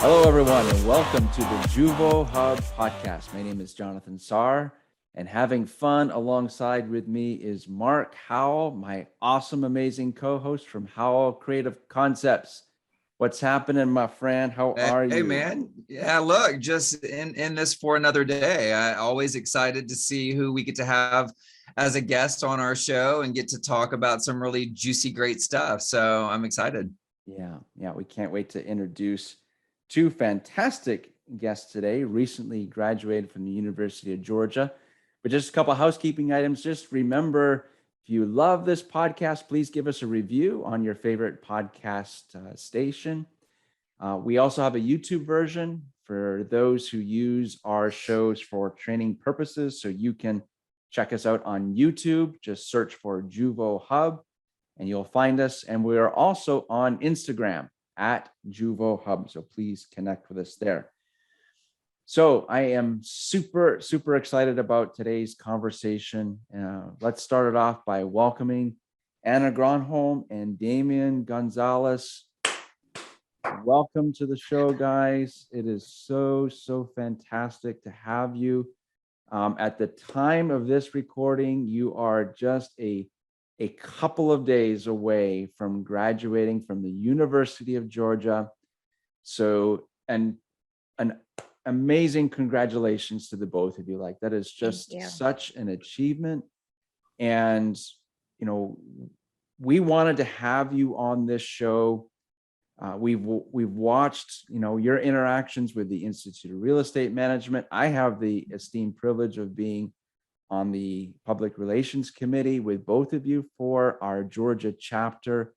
Hello, everyone, and welcome to the Juvo Hub podcast. My name is Jonathan Sarr, and having fun alongside with me is Mark Howell, my awesome, amazing co-host from Howell Creative Concepts. What's happening, my friend? How are you? Hey, man. Yeah, look, just in this for another day. I always excited to see who we get to have as a guest on our show and get to talk about some really juicy, great stuff. So I'm excited. Yeah, we can't wait to introduce two fantastic guests today, recently graduated from the University of Georgia. But just a couple of housekeeping items. Just remember, if you love this podcast, please give us a review on your favorite podcast station. We also have a YouTube version for those who use our shows for training purposes. So you can check us out on YouTube. Just search for Juvo Hub and you'll find us. And we are also on Instagram at Juvo Hub. So please connect with us there. So I am super, super excited about today's conversation. Let's start it off by welcoming Anna Gronholm and Dammian Gonzalez. Welcome to the show, guys. It is so fantastic to have you. At the time of this recording, you are just a couple of days away from graduating from the University of Georgia. So, and an amazing congratulations to the both of you. Like, that is just such an achievement. And, you know, we wanted to have you on this show. We've watched, you know, your interactions with the Institute of Real Estate Management. I have the esteemed privilege of being on the Public Relations Committee with both of you for our Georgia chapter.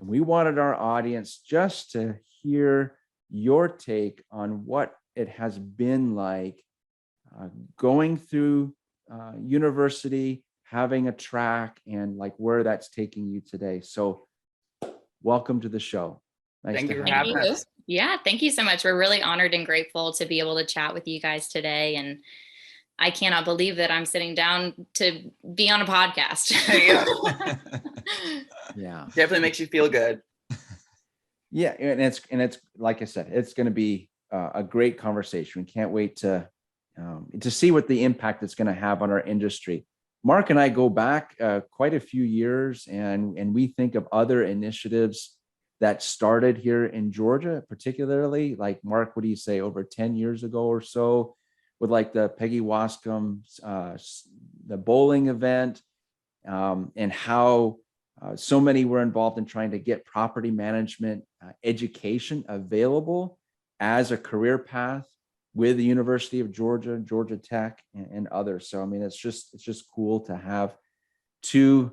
And we wanted our audience just to hear your take on what it has been like going through university, having a track, and like where that's taking you today. So welcome to the show. Nice Thank you for having us. Yeah, thank you so much. We're really honored and grateful to be able to chat with you guys today. And I cannot believe that I'm sitting down to be on a podcast. Yeah, definitely makes you feel good. Yeah, and it's like I said, it's going to be a great conversation. We can't wait to see what the impact it's going to have on our industry. Mark and I go back quite a few years, and we think of other initiatives that started here in Georgia, particularly. Like, Mark, what do you say, over 10 years ago or so, with like the Peggy Wascom, the bowling event, and how so many were involved in trying to get property management education available as a career path with the University of Georgia, Georgia Tech, and others. So, I mean, it's just cool to have two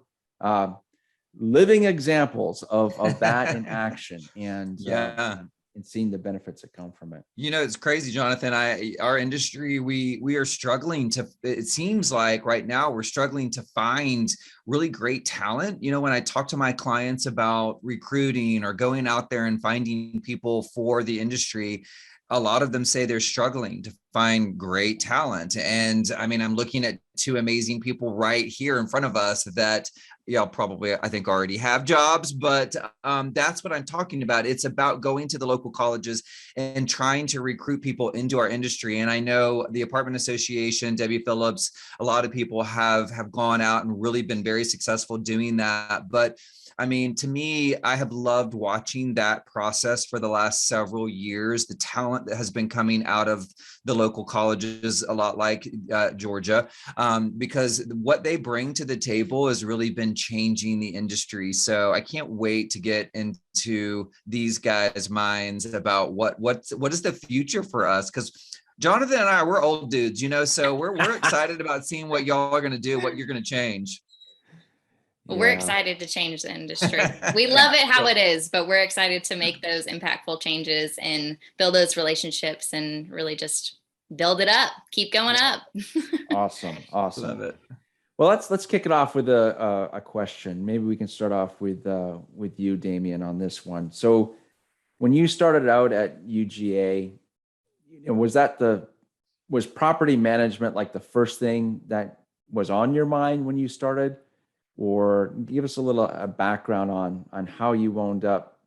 living examples of that in action, and and seeing the benefits that come from it. You know, it's crazy, Jonathan. Our industry, we are struggling to, it seems like right now we're struggling to find really great talent. You know, when I talk to my clients about recruiting or going out there and finding people for the industry, a lot of them say they're struggling to find great talent. And I mean, I'm looking at two amazing people right here in front of us that probably, I think, already have jobs, but that's what I'm talking about. It's about going to the local colleges and trying to recruit people into our industry. And I know the Apartment Association, Debbie Phillips, a lot of people have gone out and really been very successful doing that. But I mean, to me, I have loved watching that process for the last several years. The talent that has been coming out of the local colleges, a lot like Georgia, because what they bring to the table has really been changing the industry. So I can't wait to get into these guys' minds about what is the future for us, because Jonathan and I, we're old dudes, you know, so we're excited about seeing what y'all are going to do, what you're going to change. Well, we're excited to change the industry. We love it how it is, but we're excited to make those impactful changes and build those relationships and really just build it up, keep going up. Awesome. Love it. Well, let's kick it off with a question. Maybe we can start off with you, Damian, on this one. So, when you started out at UGA, was property management like the first thing that was on your mind when you started? Or give us a little background on how you wound up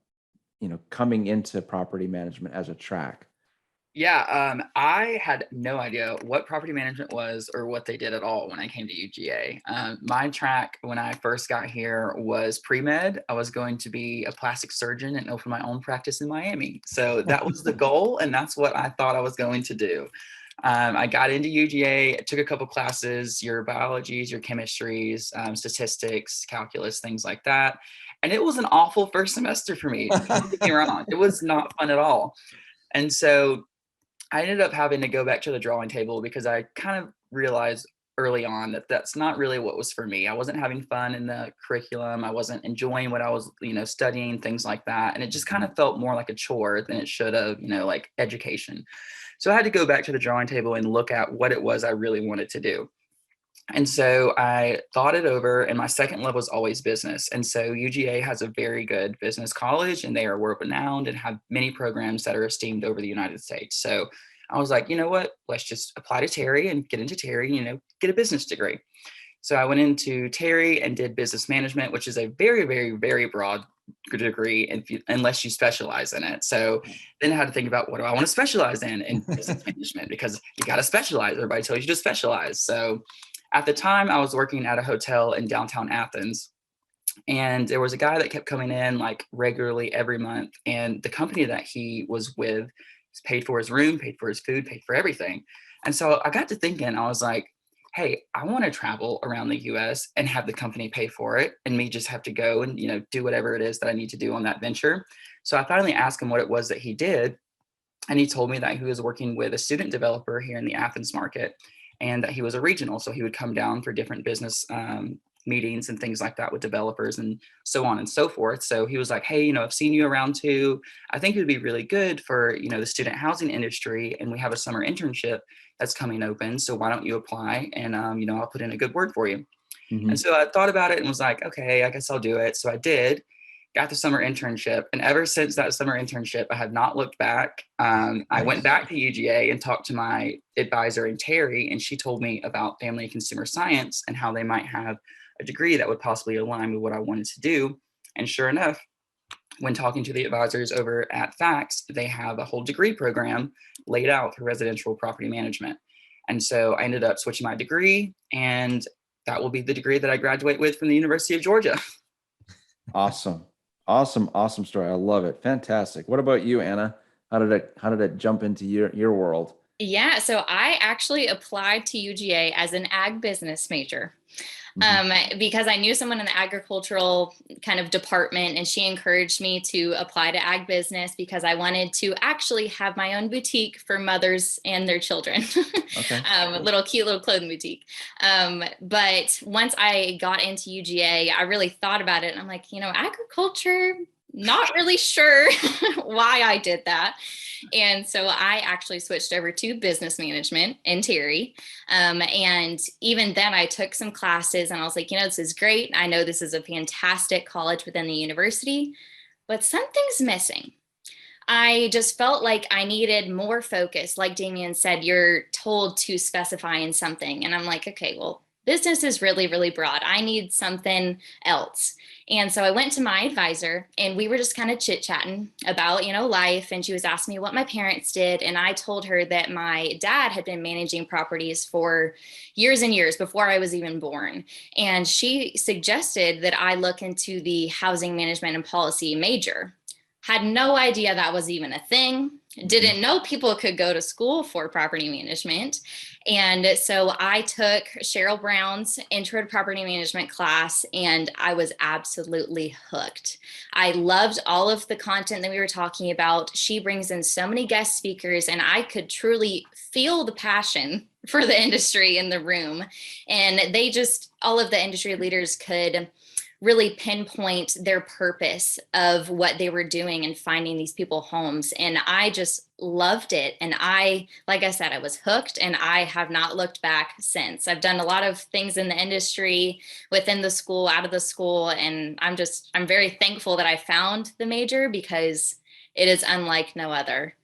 coming into property management as a track? Yeah, I had no idea what property management was or what they did at all when I came to UGA. My track when I first got here was pre-med. I was going to be a plastic surgeon and open my own practice in Miami. So that was the goal, and that's what I thought I was going to do. I got into UGA, took a couple classes, your biologies, your chemistries, statistics, calculus, things like that. And it was an awful first semester for me. Don't get me wrong. It was not fun at all. And so I ended up having to go back to the drawing table because I kind of realized early on that that's not really what was for me. I wasn't having fun in the curriculum. I wasn't enjoying what I was, studying, things like that. And it just kind of felt more like a chore than it should have, like education. So I had to go back to the drawing table and look at what it was I really wanted to do. And so I thought it over, and my second love was always business. And so UGA has a very good business college, and they are world renowned and have many programs that are esteemed over the United States. So I was like, you know what, let's just apply to Terry and get into Terry, get a business degree. So I went into Terry and did business management, which is a very, very, very broad degree unless you specialize in it. So then I had to think about, what do I want to specialize in business management? Because you got to specialize. Everybody tells you to specialize. So at the time, I was working at a hotel in downtown Athens, and there was a guy that kept coming in like regularly every month. And the company that he was with paid for his room, paid for his food, paid for everything. And so I got to thinking, I was like, hey, I want to travel around the US and have the company pay for it, and me just have to go and, do whatever it is that I need to do on that venture. So I finally asked him what it was that he did. And he told me that he was working with a student developer here in the Athens market, and that he was a regional. So he would come down for different business meetings and things like that with developers and so on and so forth. So he was like, hey, I've seen you around too. I think it would be really good for, the student housing industry. And we have a summer internship that's coming open. So why don't you apply? And, I'll put in a good word for you. Mm-hmm. And so I thought about it and was like, okay, I guess I'll do it. So I did. Got the summer internship. And ever since that summer internship, I have not looked back. I went back to UGA and talked to my advisor in Terry, and she told me about family and consumer science and how they might have a degree that would possibly align with what I wanted to do. And sure enough, when talking to the advisors over at Facts, they have a whole degree program laid out for residential property management. And so I ended up switching my degree, and that will be the degree that I graduate with from the University of Georgia. Awesome story. I love it. Fantastic. What about you, Anna? How did it jump into your world? Yeah, so I actually applied to UGA as an ag business major. Because I knew someone in the agricultural kind of department, and she encouraged me to apply to ag business because I wanted to actually have my own boutique for mothers and their children. Okay. A cute little clothing boutique. But once I got into UGA, I really thought about it, and I'm like, agriculture, not really sure why I did that. And so I actually switched over to business management in Terry. And even then I took some classes, and I was like, this is great. I know this is a fantastic college within the university, but something's missing. I just felt like I needed more focus. Like Damian said, you're told to specify in something. And I'm like, okay, well, business is really, really broad. I need something else. And so I went to my advisor, and we were just kind of chit-chatting about, life. And she was asking me what my parents did. And I told her that my dad had been managing properties for years and years before I was even born. And she suggested that I look into the housing management and policy major. Had no idea that was even a thing. Didn't know people could go to school for property management. And so I took Cheryl Brown's Intro to Property Management class, and I was absolutely hooked. I loved all of the content that we were talking about. She brings in so many guest speakers, and I could truly feel the passion for the industry in the room. And all of the industry leaders could really pinpoint their purpose of what they were doing and finding these people homes. And I just loved it. And like I said, I was hooked, and I have not looked back since. I've done a lot of things in the industry, within the school, out of the school. And I'm very thankful that I found the major, because it is unlike no other.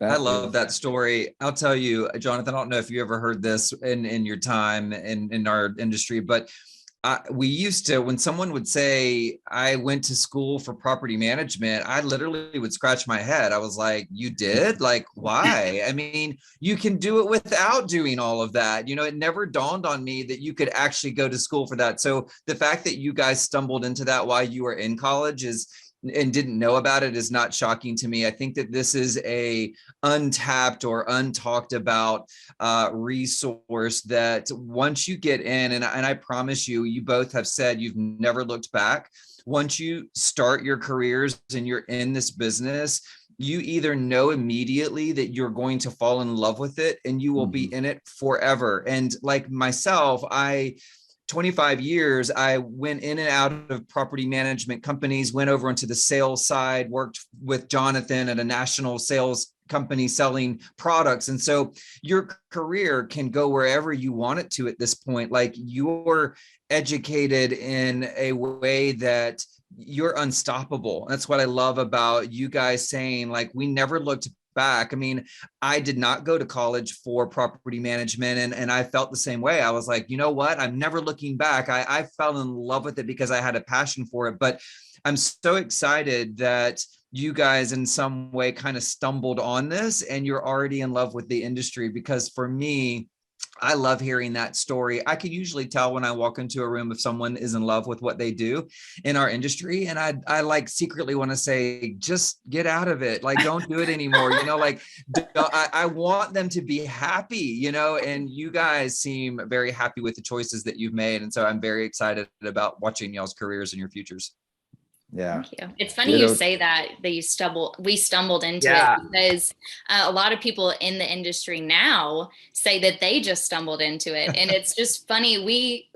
I love that story. I'll tell you, Jonathan, I don't know if you ever heard this in your time in our industry, but we used to, when someone would say, I went to school for property management, I literally would scratch my head. I was like, you did? Like, why? I mean, you can do it without doing all of that. You know, it never dawned on me that you could actually go to school for that. So the fact that you guys stumbled into that while you were in college and didn't know about it is not shocking to me. I think that this is a untapped or untalked about resource that once you get in, and I promise you, you both have said you've never looked back. Once you start your careers and you're in this business, you either know immediately that you're going to fall in love with it and you will be in it forever. And like myself, 25 years, I went in and out of property management companies, went over into the sales side, worked with Jonathan at a national sales company selling products. And so your career can go wherever you want it to at this point. Like, you're educated in a way that you're unstoppable. That's what I love about you guys saying, like, we never looked back. I mean, I did not go to college for property management, and I felt the same way. I was like, you know what? I'm never looking back. I fell in love with it because I had a passion for it. But I'm so excited that you guys in some way kind of stumbled on this and you're already in love with the industry, because for me, I love hearing that story. I can usually tell when I walk into a room if someone is in love with what they do in our industry. And I like secretly want to say, just get out of it. Like, don't do it anymore. You know, like, I want them to be happy, you know, and you guys seem very happy with the choices that you've made. And so I'm very excited about watching y'all's careers and your futures. Yeah. Thank you. It's funny you say that we stumbled into it, because a lot of people in the industry now say that they just stumbled into it. And it's just funny.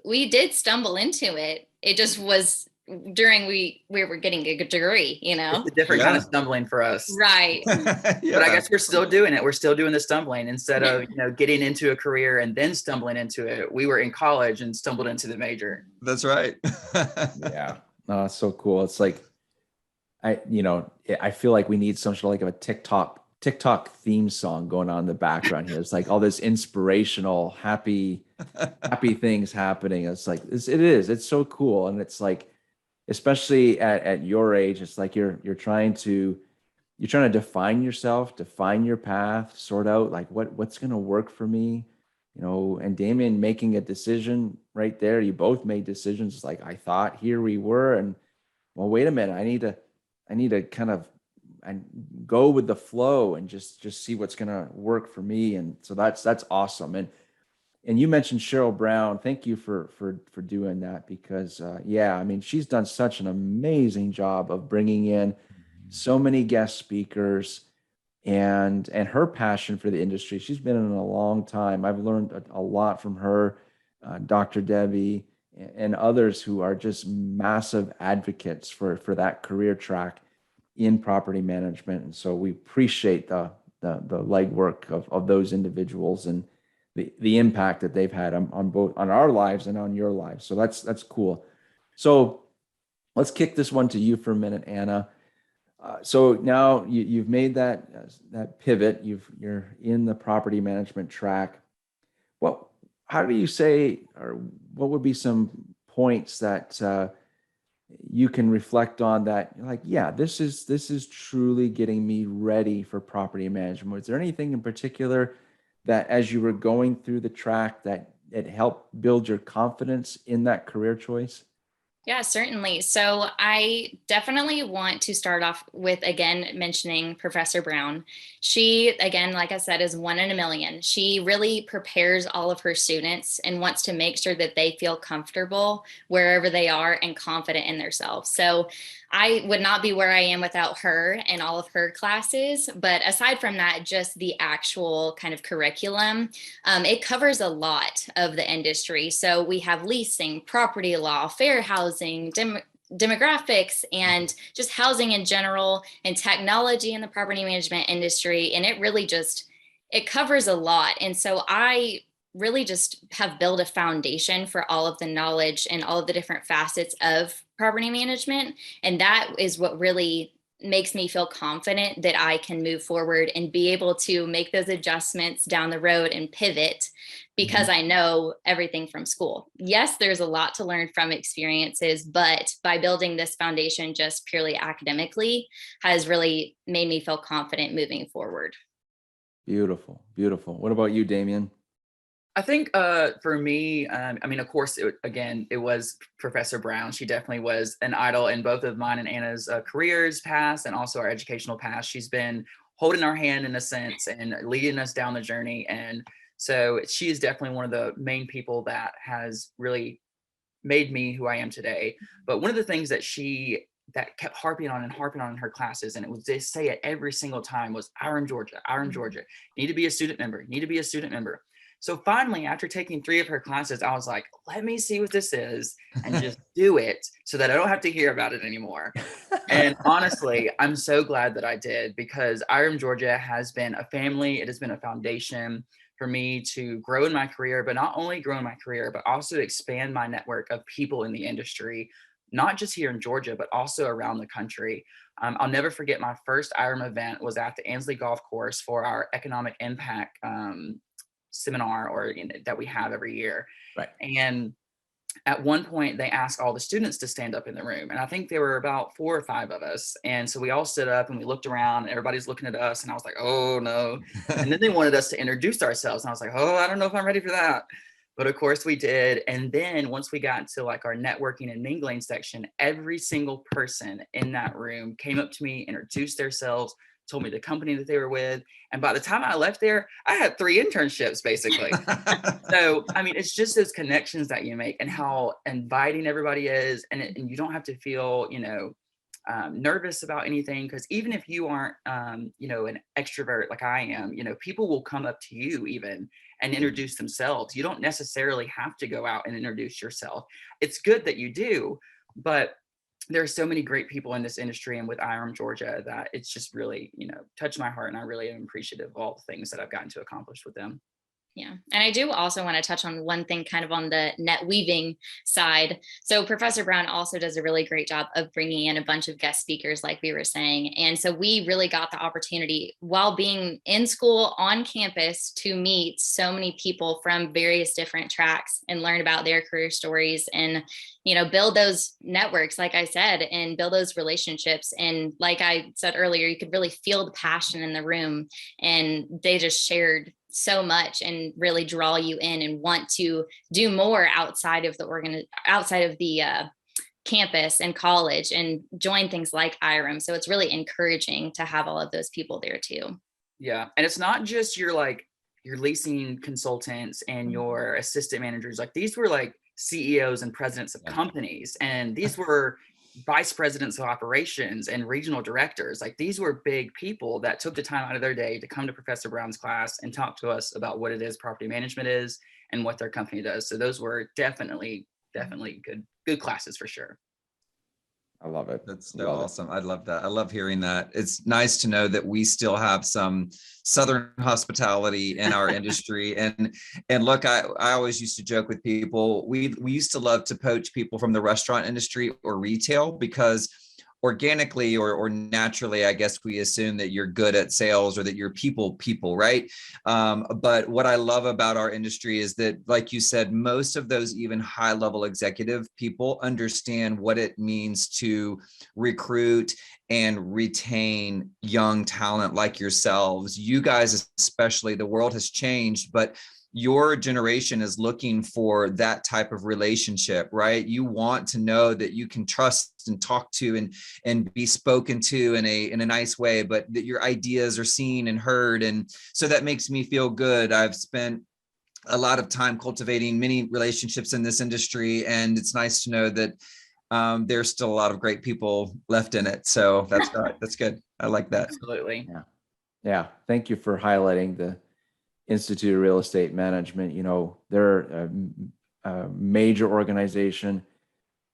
We did stumble into it. It just was during we were getting a degree, you know. It's a different kind of stumbling for us. Right. But I guess we're still doing it. We're still doing the stumbling instead of, you know, getting into a career and then stumbling into it. We were in college and stumbled into the major. That's right. Yeah. Oh, it's so cool. It's like, I feel like we need some sort of like a TikTok theme song going on in the background here. It's like all this inspirational, happy things happening. It's like, it's so cool. And it's like, especially at your age, it's like you're trying to define yourself, define your path, sort out like what's going to work for me, you know. And Damian making a decision right there. You both made decisions. It's like, I thought here we were, and well, wait a minute, I need to kind of go with the flow and just see what's going to work for me. And so that's awesome. And you mentioned Cheryl Brown. Thank you for doing that, because I mean, she's done such an amazing job of bringing in so many guest speakers and her passion for the industry. She's been in it a long time. I've learned a lot from her, Dr. Debbie, and others who are just massive advocates for that career track in property management. And so we appreciate the legwork of those individuals and the impact that they've had on our lives and on your lives. So that's cool. So let's kick this one to you for a minute, Anna. So now you've made that pivot. You're in the property management track. Well, how do you say, or what would be some points that you can reflect on that, like, yeah, this is truly getting me ready for property management? Was there anything in particular that, as you were going through the track, that it helped build your confidence in that career choice? Yeah, certainly. So I definitely want to start off with, again, mentioning Professor Brown. She, again, like I said, is one in a million. She really prepares all of her students and wants to make sure that they feel comfortable wherever they are and confident in themselves. So I would not be where I am without her and all of her classes. But aside from that, just the actual kind of curriculum, it covers a lot of the industry. So we have leasing, property law, fair housing, demographics, and just housing in general, and technology in the property management industry. And it really it covers a lot. And so I really just have built a foundation for all of the knowledge and all of the different facets of property management. And that is what really makes me feel confident that I can move forward and be able to make those adjustments down the road and pivot because I know everything from school. Yes, there's a lot to learn from experiences, but by building this foundation just purely academically has really made me feel confident moving forward. Beautiful, beautiful. What about you, Damian? I think for me, I mean, of course, it was Professor Brown. She definitely was an idol in both of mine and Anna's careers past and also our educational past. She's been holding our hand in a sense and leading us down the journey. And so she is definitely one of the main people that has really made me who I am today. But one of the things that kept harping on in her classes, and it was they say it every single time, was Iron Georgia, Iron Georgia. Need to be a student member, need to be a student member. So finally, after taking 3 of her classes, I was like, let me see what this is and just do it so that I don't have to hear about it anymore. And honestly, I'm so glad that I did, because IRM Georgia has been a family. It has been a foundation for me to grow in my career, but not only grow in my career, but also expand my network of people in the industry, not just here in Georgia, but also around the country. I'll never forget my first IRM event was at the Ansley Golf Course for our economic impact seminar that we have every year. Right. And at one point they asked all the students to stand up in the room. And I think there were about 4 or 5 of us. And so we all stood up and we looked around and everybody's looking at us. And I was like, oh no. And then they wanted us to introduce ourselves. And I was like, oh, I don't know if I'm ready for that. But of course we did. And then once we got to like our networking and mingling section, every single person in that room came up to me, introduced themselves, told me the company that they were with. And by the time I left there, I had 3 internships basically. So, I mean, it's just those connections that you make and how inviting everybody is. And you don't have to feel, nervous about anything. Because even if you aren't, an extrovert like I am, people will come up to you even and introduce themselves. You don't necessarily have to go out and introduce yourself. It's good that you do, but there are so many great people in this industry and with IRM Georgia that it's just really, touched my heart. And I really am appreciative of all the things that I've gotten to accomplish with them. Yeah. And I do also want to touch on one thing kind of on the net weaving side. So Professor Brown also does a really great job of bringing in a bunch of guest speakers, like we were saying. And so we really got the opportunity while being in school on campus to meet so many people from various different tracks and learn about their career stories and, build those networks, like I said, and build those relationships. And like I said earlier, you could really feel the passion in the room, and they just shared so much and really draw you in and want to do more outside of the campus and college and join things like IRM. So it's really encouraging to have all of those people there too. Yeah. And it's not just your leasing consultants and your assistant managers. Like these were like CEOs and presidents of companies, and these were vice presidents of operations and regional directors. Like these were big people that took the time out of their day to come to Professor Brown's class and talk to us about what it is property management is and what their company does. So those were definitely good classes for sure. I love it. That's so awesome. I love that. I love hearing that. It's nice to know that we still have some Southern hospitality in our industry. And look, I always used to joke with people. We used to love to poach people from the restaurant industry or retail because organically or naturally, I guess we assume that you're good at sales or that you're people, right? But what I love about our industry is that, like you said, most of those even high level executive people understand what it means to recruit and retain young talent like yourselves. You guys, especially, the world has changed, but your generation is looking for that type of relationship, right? You want to know that you can trust and talk to and be spoken to in a nice way, but that your ideas are seen and heard. And so that makes me feel good. I've spent a lot of time cultivating many relationships in this industry, and it's nice to know that there's still a lot of great people left in it. So that's good. I like that. Absolutely. Yeah. Thank you for highlighting the Institute of Real Estate Management. They're a major organization.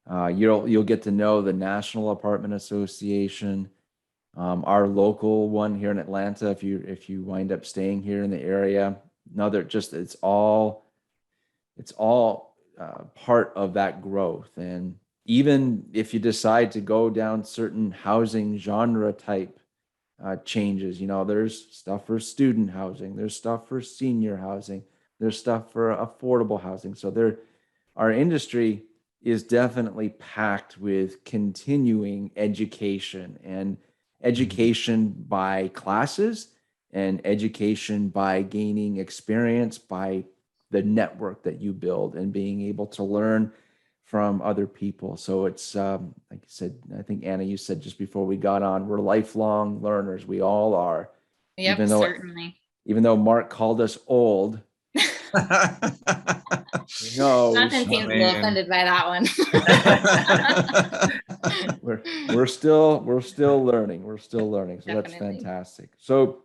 You'll get to know the National Apartment Association, our local one here in Atlanta. If you wind up staying here in the area, it's all part of that growth. And even if you decide to go down certain housing genre type changes, there's stuff for student housing, there's stuff for senior housing, there's stuff for affordable housing. So our industry is definitely packed with continuing education, and education by classes and education by gaining experience, by the network that you build and being able to learn from other people. So it's like you said, I think Anna, you said just before we got on, we're lifelong learners. We all are. Yep, certainly. Even though Mark called us old, no, Jonathan seems a little offended by that one. we're still learning. We're still learning. So Definitely. That's fantastic. So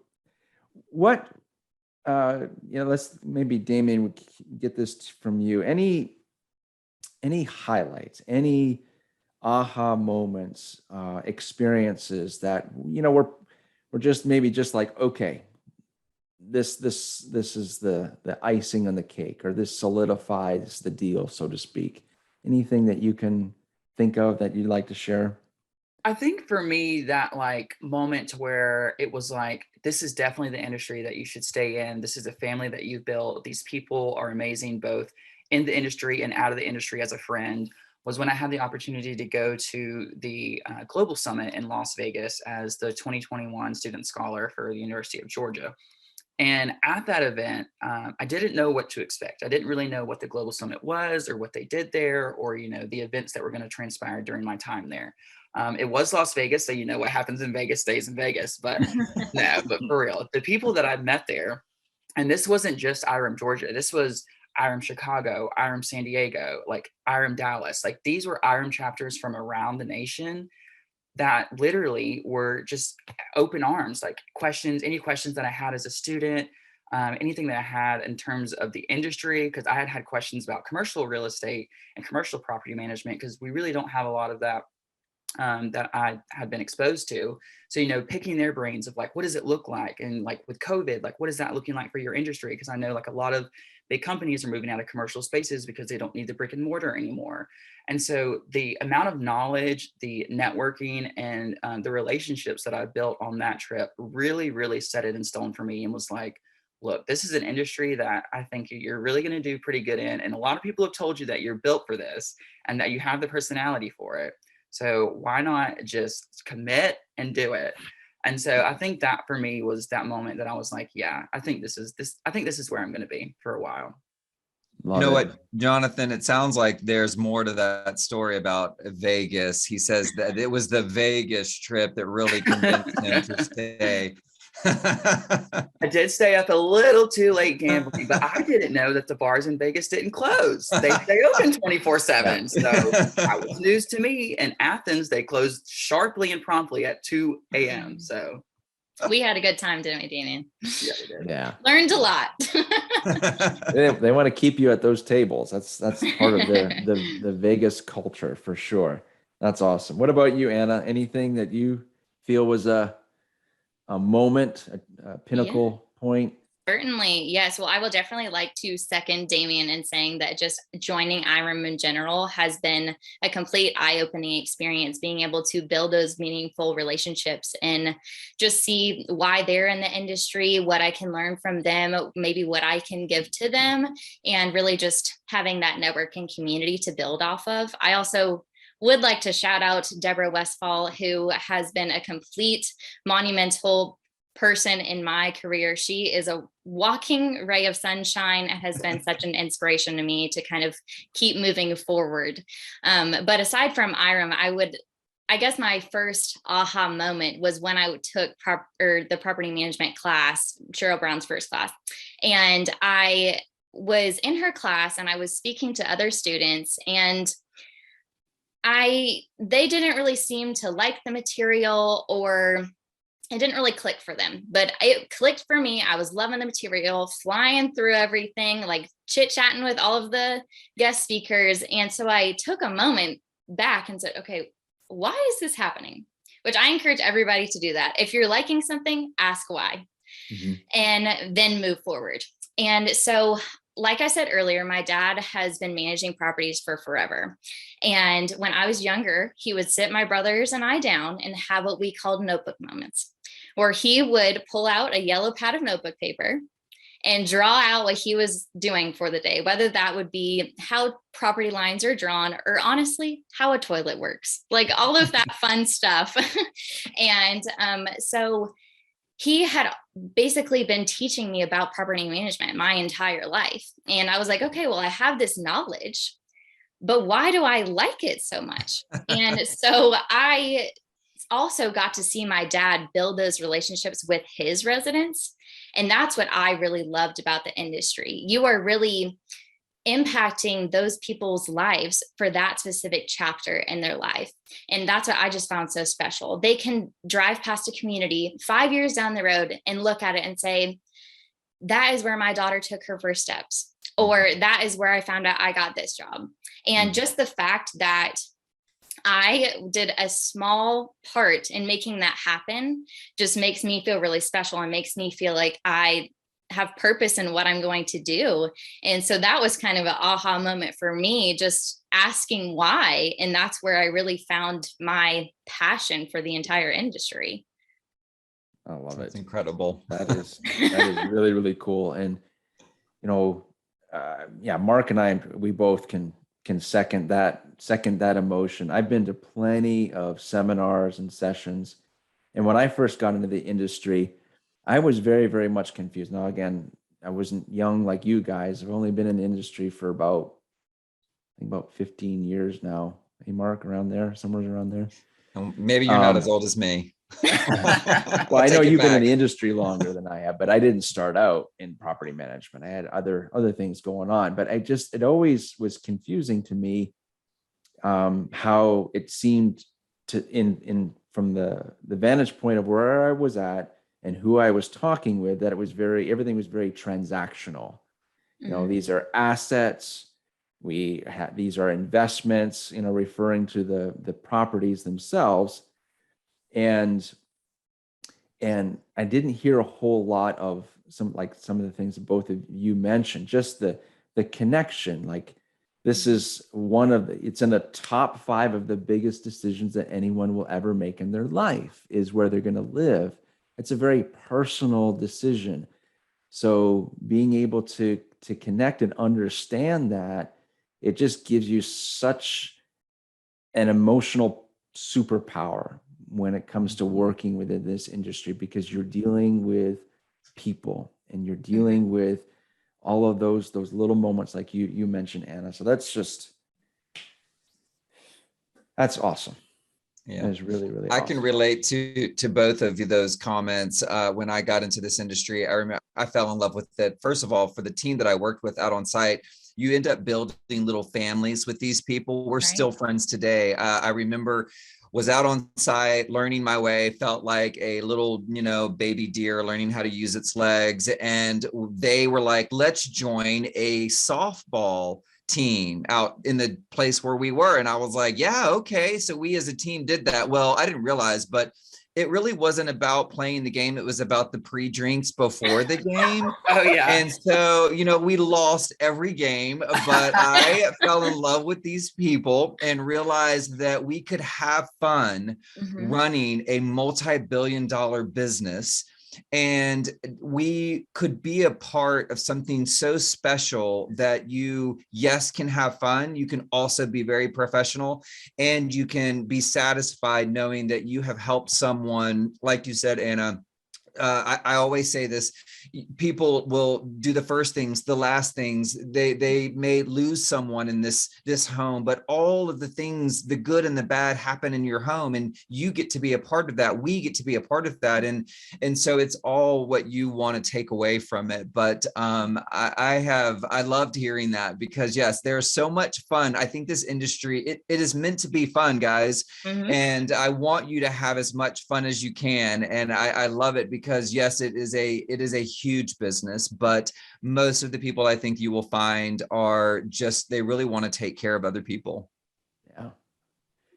what let's maybe Damian, we get this from you. Any highlights, any aha moments, experiences that we're just like, okay, this is the icing on the cake, or this solidifies the deal, so to speak. Anything that you can think of that you'd like to share? I think for me, that like moment where it was like, this is definitely the industry that you should stay in. This is a family that you've built. These people are amazing, both in the industry and out of the industry as a friend, was when I had the opportunity to go to the Global Summit in Las Vegas as the 2021 Student Scholar for the University of Georgia. And at that event, I didn't know what to expect. I didn't really know what the Global Summit was, or what they did there, or the events that were going to transpire during my time there. It was Las Vegas, so what happens in Vegas stays in Vegas. But no, but for real, the people that I met there, and this wasn't just IREM Georgia. This was IREM Chicago, IREM San Diego, like IREM Dallas. Like these were IREM chapters from around the nation that literally were just open arms, like any questions that I had as a student, anything that I had in terms of the industry, because I had questions about commercial real estate and commercial property management, because we really don't have a lot of that that I had been exposed to. So, picking their brains of like, what does it look like? And like with COVID, like, what is that looking like for your industry? Because I know like a lot of big companies are moving out of commercial spaces because they don't need the brick and mortar anymore. And so the amount of knowledge, the networking, and the relationships that I built on that trip really, really set it in stone for me, and was like, look, this is an industry that I think you're really going to do pretty good in. And a lot of people have told you that you're built for this and that you have the personality for it. So why not just commit and do it? And so I think that for me was that moment that I was like, yeah, I think this is where I'm going to be for a while. What, Jonathan, it sounds like there's more to that story about Vegas. He says that it was the Vegas trip that really convinced him to stay. I did stay up a little too late gambling, but I didn't know that the bars in Vegas didn't close. They stay open 24/7. So that was news to me. In Athens, they closed sharply and promptly at 2 a.m. So we had a good time, didn't we, Damian? Yeah, we did. Yeah. Learned a lot. They want to keep you at those tables. That's part of the Vegas culture for sure. That's awesome. What about you, Anna? Anything that you feel was a moment, a pinnacle point? Certainly. Yes. Well, I will definitely like to second Damian in saying that just joining IREM in general has been a complete eye-opening experience, being able to build those meaningful relationships and just see why they're in the industry, what I can learn from them, maybe what I can give to them, and really just having that network and community to build off of. I also would like to shout out Deborah Westfall, who has been a complete monumental person in my career. She is a walking ray of sunshine and has been such an inspiration to me to kind of keep moving forward. But aside from IREM, I guess my first aha moment was when I took the property management class, Cheryl Brown's first class. And I was in her class and I was speaking to other students, and they didn't really seem to like the material, or it didn't really click for them, but it clicked for me. I was loving the material, flying through everything, like chit-chatting with all of the guest speakers. And so I took a moment back and said, okay, why is this happening? Which I encourage everybody to do that. If you're liking something, ask why, and then move forward. And so like I said earlier, my dad has been managing properties for forever. And when I was younger, he would sit my brothers and I down and have what we called notebook moments, where he would pull out a yellow pad of notebook paper and draw out what he was doing for the day, whether that would be how property lines are drawn, or honestly, how a toilet works, like all of that fun stuff. And so he had basically been teaching me about property management my entire life. And I was like, okay, well, I have this knowledge, but why do I like it so much? And so I also got to see my dad build those relationships with his residents. And that's what I really loved about the industry. You are really impacting those people's lives for that specific chapter in their life. And that's what I just found so special. They can drive past a community 5 years down the road and look at it and say, that is where my daughter took her first steps, or that is where I found out I got this job. And just the fact that I did a small part in making that happen just makes me feel really special and makes me feel like I have purpose in what I'm going to do. And so that was kind of an aha moment for me, just asking why. And that's where I really found my passion for the entire industry. I love That's it. incredible. That is really, really cool. And, Mark and I, we both can second that emotion. I've been to plenty of seminars and sessions. And when I first got into the industry, I was very, very much confused. Now, again, I wasn't young like you guys. I've only been in the industry for about 15 years now. Hey, Mark, around there, somewhere around there. Maybe you're not as old as me. Well, I know you've been in the industry longer than I have, but I didn't start out in property management. I had other things going on, but it always was confusing to me how it seemed to from the vantage point of where I was at and who I was talking with, that everything was very transactional. These are assets. These are investments, referring to the properties themselves. And I didn't hear a whole lot of some of the things that both of you mentioned, just the connection. Like, this is it's in the top 5 of the biggest decisions that anyone will ever make in their life, is where they're going to live. It's a very personal decision. So being able to connect and understand that, it just gives you such an emotional superpower when it comes to working within this industry, because you're dealing with people and you're dealing with all of those little moments like you mentioned, Anna. So that's awesome. Yeah, that is really, really I awesome. can relate to both of those comments. When I got into this industry, I remember I fell in love with it. First of all, for the team that I worked with out on site, you end up building little families with these people. We're still friends today. I remember was out on site, learning my way, felt like a little, baby deer learning how to use its legs. And they were like, let's join a softball team out in the place where we were. And I was like, yeah, okay. So we as a team did that. Well, I didn't realize, but it really wasn't about playing the game. It was about the pre-drinks before the game. Oh yeah. And so, we lost every game, but I fell in love with these people and realized that we could have fun running a multi-billion-dollar business. And we could be a part of something so special that you, yes, can have fun. You can also be very professional, and you can be satisfied knowing that you have helped someone, like you said, Anna. I always say this: people will do the first things, the last things. They may lose someone in this home, but all of the things, the good and the bad, happen in your home, and you get to be a part of that. We get to be a part of that, and so it's all what you want to take away from it. But I loved hearing that, because yes, there's so much fun. I think this industry, it is meant to be fun, guys, and I want you to have as much fun as you can. And I love it, because yes, it is a huge business, but most of the people I think you will find are just, they really want to take care of other people.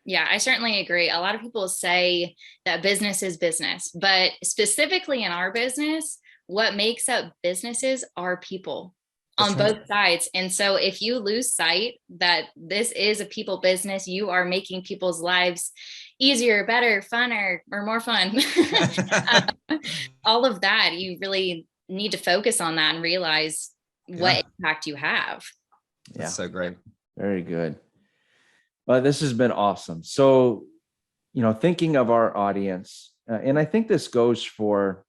Yeah, I certainly agree. A lot of people say that business is business, but specifically in our business, what makes up businesses are people. on both sides. And so if you lose sight that this is a people business, you are making people's lives easier, better, funner, or more fun. All of that, you really need to focus on that and realize what impact you have. That's so great. Very good. Well, this has been awesome. So, thinking of our audience, and I think this goes for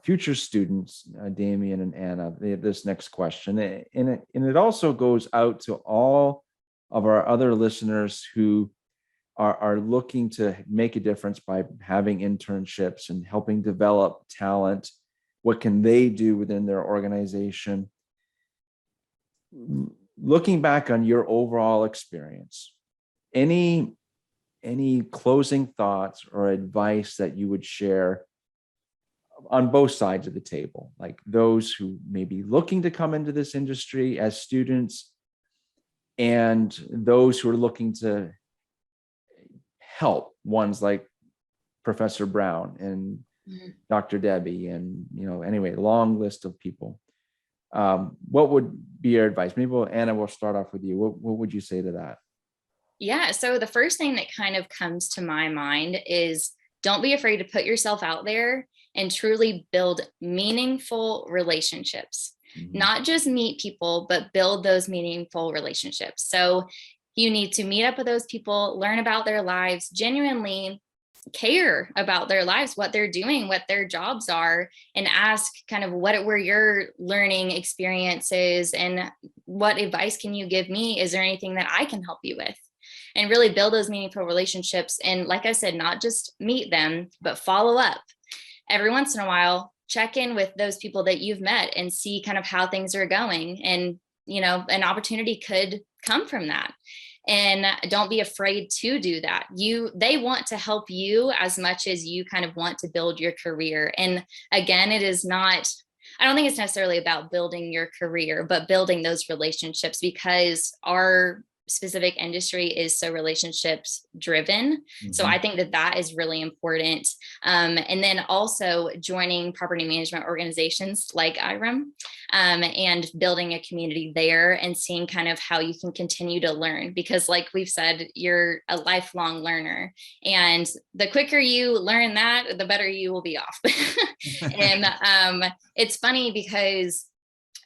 future students, Damian and Anna, this next question. And it also goes out to all of our other listeners who are looking to make a difference by having internships and helping develop talent. What can they do within their organization? Looking back on your overall experience, any closing thoughts or advice that you would share on both sides of the table, like those who may be looking to come into this industry as students and those who are looking to help, ones like Professor Brown and Dr. Debbie and, anyway, long list of people. What would be your advice? Maybe Anna, we'll start off with you. What would you say to that? Yeah. So the first thing that kind of comes to my mind is don't be afraid to put yourself out there and truly build meaningful relationships. Not just meet people, but build those meaningful relationships. So you need to meet up with those people, learn about their lives, genuinely care about their lives, what they're doing, what their jobs are, and ask kind of what were your learning experiences and what advice can you give me? Is there anything that I can help you with? And really build those meaningful relationships. And like I said, not just meet them, but follow up every once in a while, check in with those people that you've met and see kind of how things are going. And, an opportunity could come from that. And don't be afraid to do that. They want to help you as much as you kind of want to build your career. And again, I don't think it's necessarily about building your career, but building those relationships, because our specific industry is so relationships driven. So I think that is really important. And then also joining property management organizations like IREM, and building a community there and seeing kind of how you can continue to learn, because like we've said, you're a lifelong learner, and the quicker you learn that, the better you will be off. And it's funny because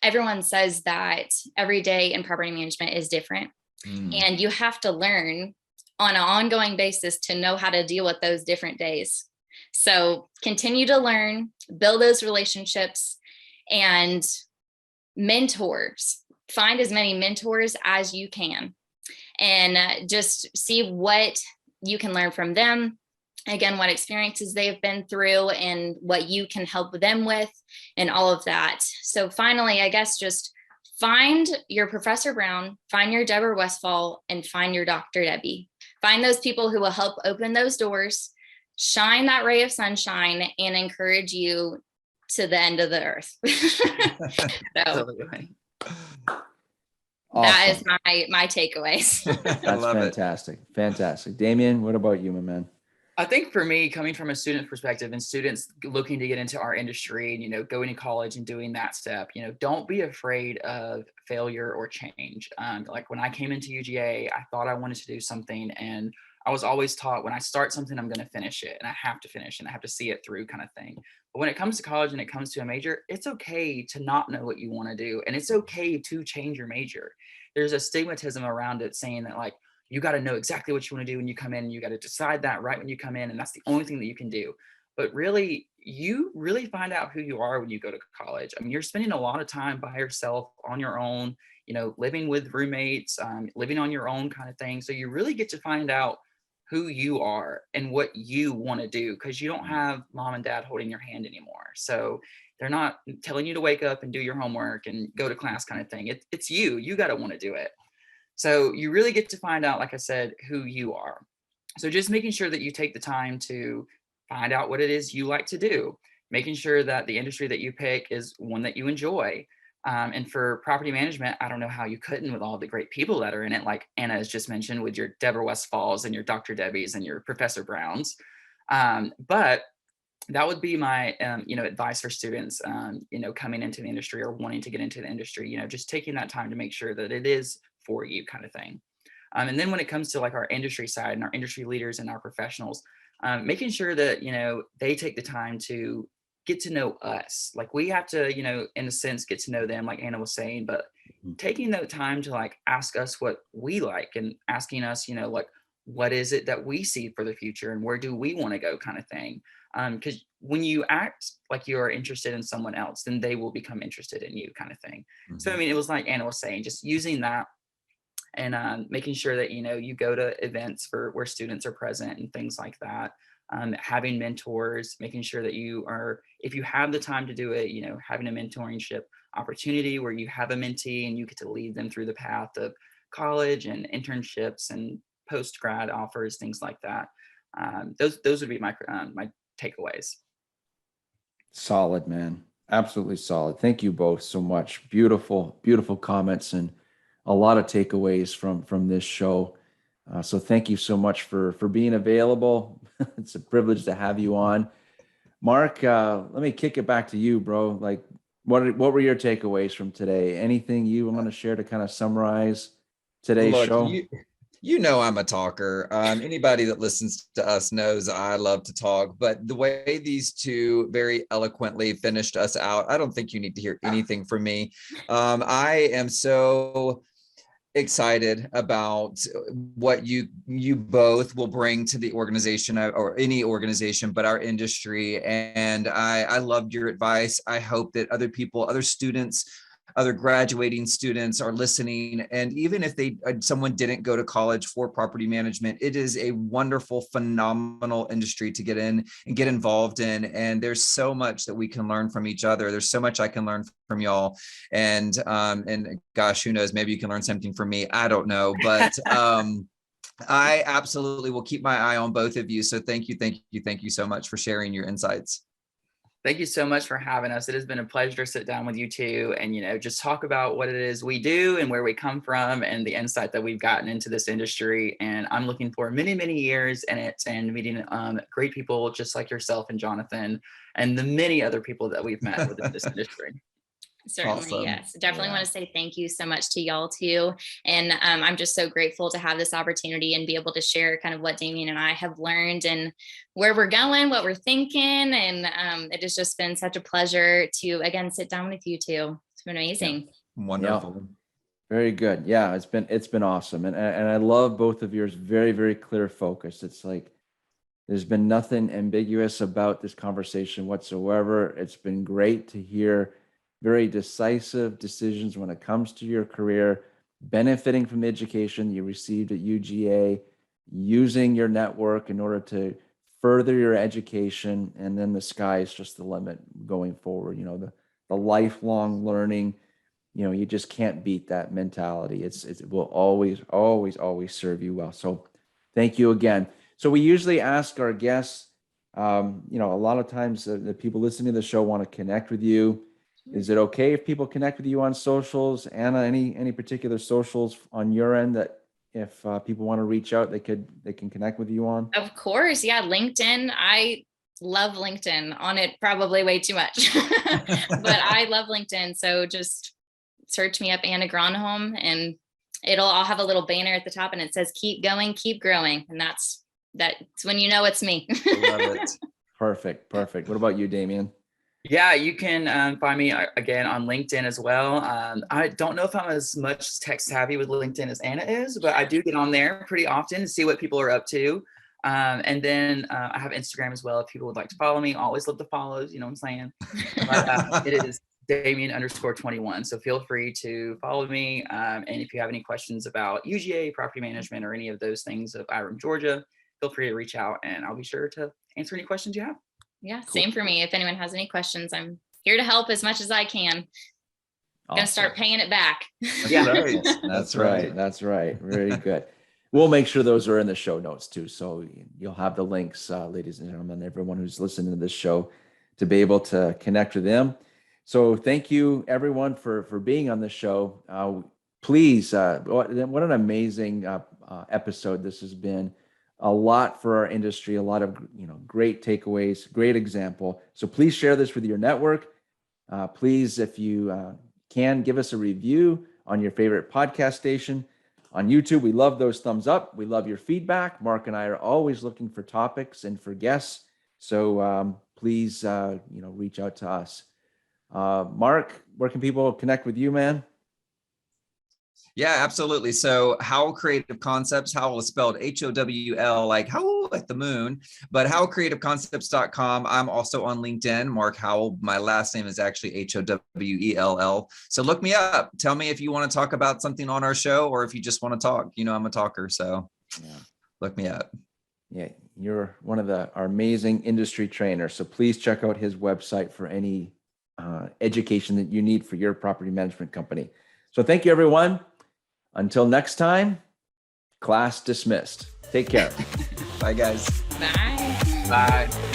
everyone says that every day in property management is different. And you have to learn on an ongoing basis to know how to deal with those different days. So continue to learn, build those relationships, and mentors. Find as many mentors as you can, and just see what you can learn from them. Again, what experiences they've been through and what you can help them with and all of that. So finally, I guess just find your Professor Brown, find your Deborah Westfall, and find your Dr. Debbie. Find those people who will help open those doors, shine that ray of sunshine, and encourage you to the end of the earth. So that is my takeaways. That's fantastic. Fantastic. Damian, what about you, my man? I think for me, coming from a student's perspective and students looking to get into our industry and, going to college and doing that step, don't be afraid of failure or change. Like when I came into UGA, I thought I wanted to do something, and I was always taught when I start something, I'm going to finish it, and I have to finish and I have to see it through kind of thing. But when it comes to college and it comes to a major, it's okay to not know what you want to do. And it's okay to change your major. There's a stigmatism around it saying that like, you got to know exactly what you want to do when you come in, and you got to decide that right when you come in. And that's the only thing that you can do. But really, you really find out who you are when you go to college. I mean, you're spending a lot of time by yourself on your own, living with roommates, living on your own kind of thing. So you really get to find out who you are and what you want to do, because you don't have mom and dad holding your hand anymore. So they're not telling you to wake up and do your homework and go to class kind of thing. It's you got to want to do it. So you really get to find out, like I said, who you are. So just making sure that you take the time to find out what it is you like to do, making sure that the industry that you pick is one that you enjoy. And for property management, I don't know how you couldn't with all the great people that are in it, like Anna has just mentioned with your Deborah Westfalls and your Dr. Debbies and your Professor Browns. But that would be my, advice for students, coming into the industry or wanting to get into the industry, just taking that time to make sure that it is for you kind of thing. And then when it comes to like our industry side and our industry leaders and our professionals, making sure that, they take the time to get to know us. Like we have to, in a sense, get to know them, like Anna was saying, but taking that time to like ask us what we like and asking us, like, what is it that we see for the future and where do we want to go kind of thing. Because when you act like you are interested in someone else, then they will become interested in you kind of thing. So, I mean, it was like Anna was saying, just using that and making sure that, you go to events for where students are present and things like that. Having mentors, making sure that you are, if you have the time to do it, having a mentorship opportunity where you have a mentee and you get to lead them through the path of college and internships and post-grad offers, things like that. Those would be my takeaways. Solid, man. Absolutely solid. Thank you both so much. Beautiful, beautiful comments and a lot of takeaways from this show. So thank you so much for being available. It's a privilege to have you on. Mark, let me kick it back to you, bro. Like, what were your takeaways from today? Anything you want to share to kind of summarize today's show? I'm a talker. Anybody that listens to us knows I love to talk, but the way these two very eloquently finished us out, I don't think you need to hear anything from me. I am so excited about what you both will bring to the organization or any organization, but our industry. And I loved your advice. I hope that other people, other students, other graduating students are listening. And even if someone didn't go to college for property management, it is a wonderful, phenomenal industry to get in and get involved in. And there's so much that we can learn from each other. There's so much I can learn from y'all. And gosh, who knows, maybe you can learn something from me. I don't know, but I absolutely will keep my eye on both of you. So thank you so much for sharing your insights. Thank you so much for having us. It has been a pleasure to sit down with you two and, just talk about what it is we do and where we come from and the insight that we've gotten into this industry. And I'm looking for many, many years in it and meeting great people just like yourself and Jonathan and the many other people that we've met within this industry. Certainly, awesome. Yes. Definitely want to say thank you so much to y'all too. And I'm just so grateful to have this opportunity and be able to share kind of what Damian and I have learned and where we're going, what we're thinking. And it has just been such a pleasure to, again, sit down with you two. It's been amazing. Yeah. Wonderful. Yeah. Very good. Yeah, it's been awesome. And I love both of yours. Very, very clear focus. It's like, there's been nothing ambiguous about this conversation whatsoever. It's been great to hear very decisive decisions when it comes to your career, benefiting from the education you received at UGA, using your network in order to further your education, and then the sky is just the limit going forward. The lifelong learning, you just can't beat that mentality. It will always, always, always serve you well. So thank you again. So we usually ask our guests, a lot of times the people listening to the show want to connect with you. Is it okay if people connect with you on socials? Anna, any particular socials on your end that if people want to reach out, they can connect with you on? Of course. Yeah. LinkedIn. I love LinkedIn, on it probably way too much, but I love LinkedIn. So just search me up, Anna Gronholm, and I'll have a little banner at the top and it says, keep going, keep growing. And that's when it's me. Love it. Perfect. What about you, Damian? Yeah, you can find me again on LinkedIn as well. I don't know if I'm as much tech savvy with LinkedIn as Anna is, but I do get on there pretty often to see what people are up to. And then I have Instagram as well. If people would like to follow me, always love the follows, you know what I'm saying? But it is Dammian_21. So feel free to follow me. And if you have any questions about UGA, property management, or any of those things of Iram, Georgia, feel free to reach out and I'll be sure to answer any questions you have. Yeah, cool. Same for me. If anyone has any questions, I'm here to help as much as I can. Awesome. Gonna start paying it back. Yeah, right. That's right. That's right. Very good. We'll make sure those are in the show notes too. So you'll have the links, ladies and gentlemen, everyone who's listening to this show, to be able to connect with them. So thank you everyone for being on the show. Please, what an amazing episode this has been. a lot for our industry, a lot of, great takeaways, great example. So please share this with your network. Please, if you can, give us a review on your favorite podcast station. On YouTube, we love those thumbs up. We love your feedback. Mark and I are always looking for topics and for guests. So please, reach out to us. Mark, where can people connect with you, man? Yeah, absolutely. So Howell Creative Concepts, Howell is spelled Howl, like Howell at the moon, but howellcreativeconcepts.com. I'm also on LinkedIn, Mark Howell. My last name is actually Howell. So look me up. Tell me if you want to talk about something on our show, or if you just want to talk. I'm a talker, so look me up. Yeah, you're one of our amazing industry trainers. So please check out his website for any education that you need for your property management company. So thank you, everyone. Until next time, class dismissed. Take care. Bye, guys. Bye. Bye.